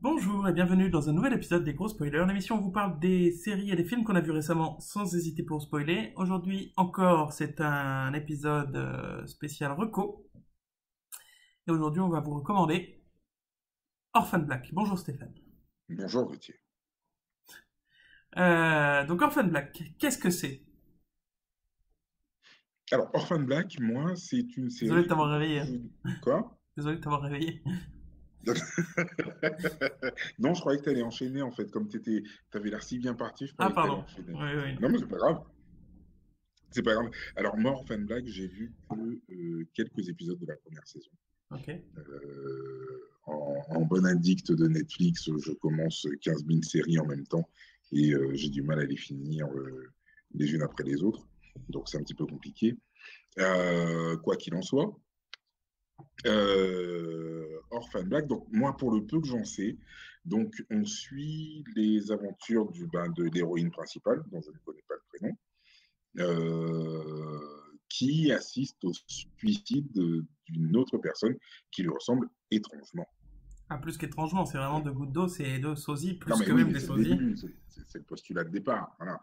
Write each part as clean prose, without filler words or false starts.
Bonjour et bienvenue dans un nouvel épisode des Gros Spoilers, l'émission où on vous parle des séries et des films qu'on a vus récemment sans hésiter pour spoiler. Aujourd'hui encore, c'est un épisode spécial reco. Et aujourd'hui, on va vous recommander Orphan Black. Bonjour Stéphane. Bonjour Gauthier. Donc Orphan Black, qu'est-ce que c'est? Alors, Orphan Black, moi, c'est une Désolé de série que t'avoir réveillé, hein. Quoi? Désolé de t'avoir réveillé. Non, je croyais que tu allais enchaîner, en fait. Comme tu avais l'air si bien parti, je Ah croyais que tu allais pardon. enchaîner. Oui, oui. Non, mais c'est pas grave. C'est pas grave. Alors, moi, Orphan Black, j'ai vu que quelques épisodes de la première saison. Ok. En bon addict de Netflix, je commence 15 000 séries en même temps et j'ai du mal à les finir les unes après les autres. Donc, c'est un petit peu compliqué. Quoi qu'il en soit, Orphan Black. Donc, moi, pour le peu que j'en sais, donc, on suit les aventures de l'héroïne principale, dont je ne connais pas le prénom, qui assiste au suicide d'une autre personne qui lui ressemble étrangement. Ah, plus qu'étrangement, c'est vraiment de gouttes d'eau, c'est de sosie, Non, plus mais que oui, même mais des c'est le sosies. début, c'est le postulat de départ. Voilà.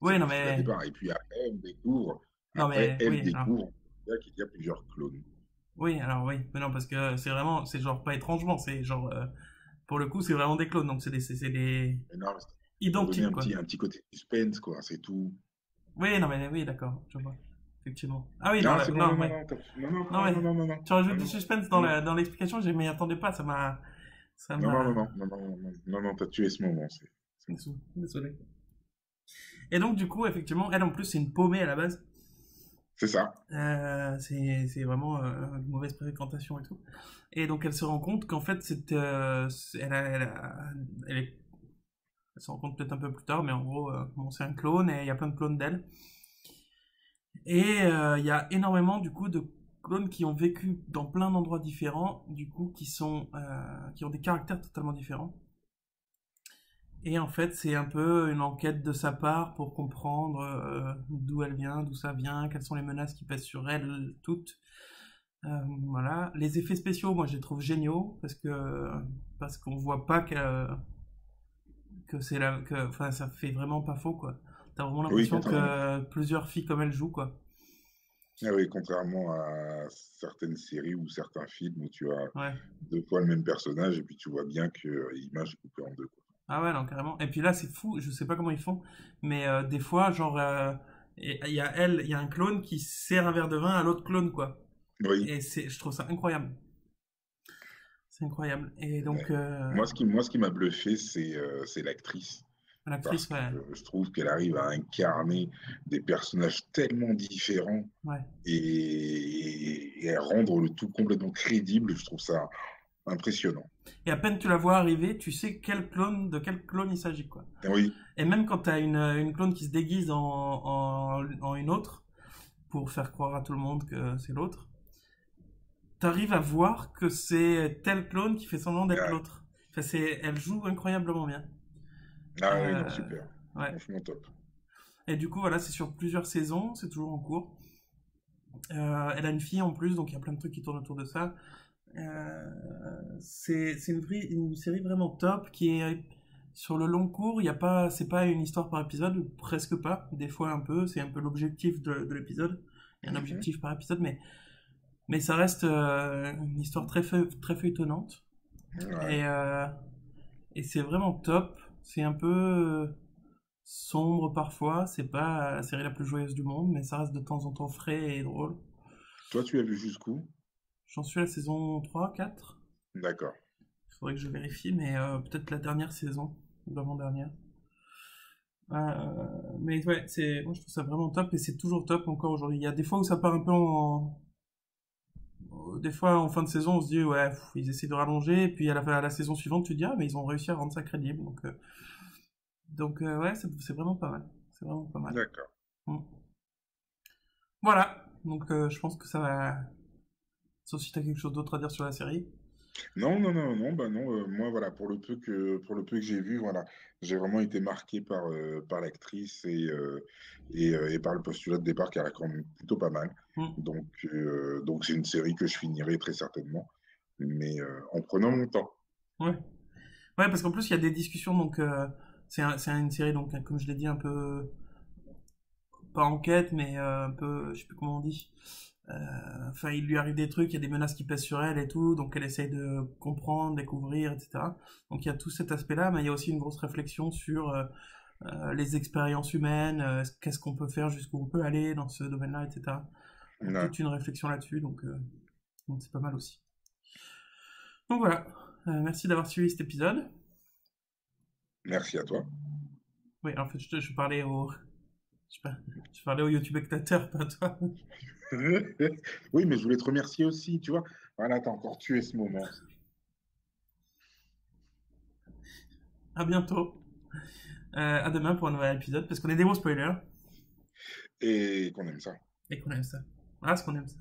C'est Oui, le non postulat de mais... départ. Et puis après, on découvre, Non après, mais... elle Oui, alors... découvre qu'il y a plusieurs clones. Oui, alors oui, mais non, parce que c'est vraiment, c'est genre pas étrangement, c'est genre, pour le coup, c'est vraiment des clones, donc c'est des Mais non, c'est pour donner identiques, quoi. un petit côté suspense, quoi. C'est tout. Oui, non, mais oui, d'accord, je vois, effectivement. Ah oui, Non, c'est bon, non, non, non, ouais. non, non, non, Non, non, mais non, non, non, non, tu rajoutes non, du non, suspense non, non, dans l'explication, je m'y attendais pas, ça non, non, non, m'a, non, non, non, non, non, non, t'as tué ce moment, c'est bon. désolé. Et donc, du coup, effectivement, elle, en plus, c'est une paumée à la base. C'est ça. C'est vraiment une mauvaise fréquentation et tout. Et donc, elle se rend compte qu'en fait, elle est elle se rend compte peut-être un peu plus tard, mais en gros, bon, c'est un clone et il y a plein de clones d'elle. Et il y a énormément du coup de clones qui ont vécu dans plein d'endroits différents, du coup qui ont des caractères totalement différents. Et en fait, c'est un peu une enquête de sa part pour comprendre d'où elle vient, d'où ça vient, quelles sont les menaces qui pèsent sur elle toutes. Voilà. Les effets spéciaux, moi, je les trouve géniaux parce qu'on voit pas que c'est là que enfin ça fait vraiment pas faux quoi. T'as vraiment Oui, l'impression contrairement, que plusieurs filles comme elle jouent quoi. ah oui, contrairement à certaines séries ou certains films où tu as Ouais. deux fois le même personnage et puis tu vois bien que l'image est coupée en deux, quoi. Ah ouais non carrément. Et puis là c'est fou, je sais pas comment ils font, mais des fois genre il y a un clone qui sert un verre de vin à l'autre clone quoi. Oui. Et je trouve ça incroyable. C'est incroyable. Et donc Mais moi, ce qui m'a bluffé, c'est l'actrice. Parce l'actrice que ouais je trouve qu'elle arrive à incarner des personnages tellement différents ouais. et à rendre le tout complètement crédible. Je trouve ça impressionnant. Et à peine tu la vois arriver, tu sais de quel clone il s'agit quoi. Oui, Et même quand t'as une clone qui se déguise en une autre, pour faire croire à tout le monde que c'est l'autre, t'arrives à voir que c'est tel clone qui fait semblant d'être ah, l'autre. Enfin, elle joue incroyablement bien. ah oui, non, Euh, super. ouais. Franchement top. Et du coup, voilà, c'est sur plusieurs saisons, c'est toujours en cours. Elle a une fille en plus, donc il y a plein de trucs qui tournent autour de ça. Euh, c'est une série vraiment top qui est sur le long cours. Il y a pas, c'est pas une histoire par épisode, ou presque pas. Des fois un peu, c'est un peu l'objectif de l'épisode. Il y a un Mhm. objectif par épisode, mais ça reste une histoire très feuilletonnante. Ouais. Et, euh, et c'est vraiment top. C'est un peu sombre parfois. C'est pas la série la plus joyeuse du monde, mais ça reste de temps en temps frais et drôle. Toi, tu as vu jusqu'où? J'en suis à la saison 3 4. D'accord. Il faudrait que je vérifie, mais peut-être la dernière saison, ou l'avant-dernière. Mais ouais, moi je trouve ça vraiment top et c'est toujours top encore aujourd'hui. Il y a des fois où ça part un peu des fois en fin de saison on se dit ouais, ils essaient de rallonger et puis à la saison suivante tu te dis ah mais ils ont réussi à rendre ça crédible. Donc ouais, c'est vraiment pas mal. C'est vraiment pas mal. D'accord. Mm. Voilà, donc je pense que ça va. Sauf si t'as quelque chose d'autre à dire sur la série. Non, non, non, non, bah non. Moi, voilà, pour le peu que j'ai vu, voilà, j'ai vraiment été marqué par l'actrice et par le postulat de départ qui a quand même plutôt pas mal. Mm. Donc c'est une série que je finirai très certainement, mais en prenant mon temps. Ouais. Ouais, parce qu'en plus, il y a des discussions, donc c'est une série, donc comme je l'ai dit, un peu, pas enquête, mais un peu, je sais plus comment on dit. Enfin, il lui arrive des trucs, il y a des menaces qui pèsent sur elle et tout, donc elle essaye de comprendre, découvrir, etc. Donc il y a tout cet aspect-là, mais il y a aussi une grosse réflexion sur les expériences humaines, qu'est-ce qu'on peut faire, jusqu'où on peut aller dans ce domaine-là, etc. Donc Ouais. toute une réflexion là-dessus, donc c'est pas mal aussi. Donc voilà, merci d'avoir suivi cet épisode. Merci à toi. Oui, en fait, je parlais je parlais aux YouTube spectateurs, pas à toi. Oui, mais je voulais te remercier aussi, tu vois. Voilà, t'as encore tué ce moment. À bientôt. À demain pour un nouvel épisode, parce qu'on est des bons spoilers Et qu'on aime ça. et qu'on aime ça. Ah, ce qu'on aime ça.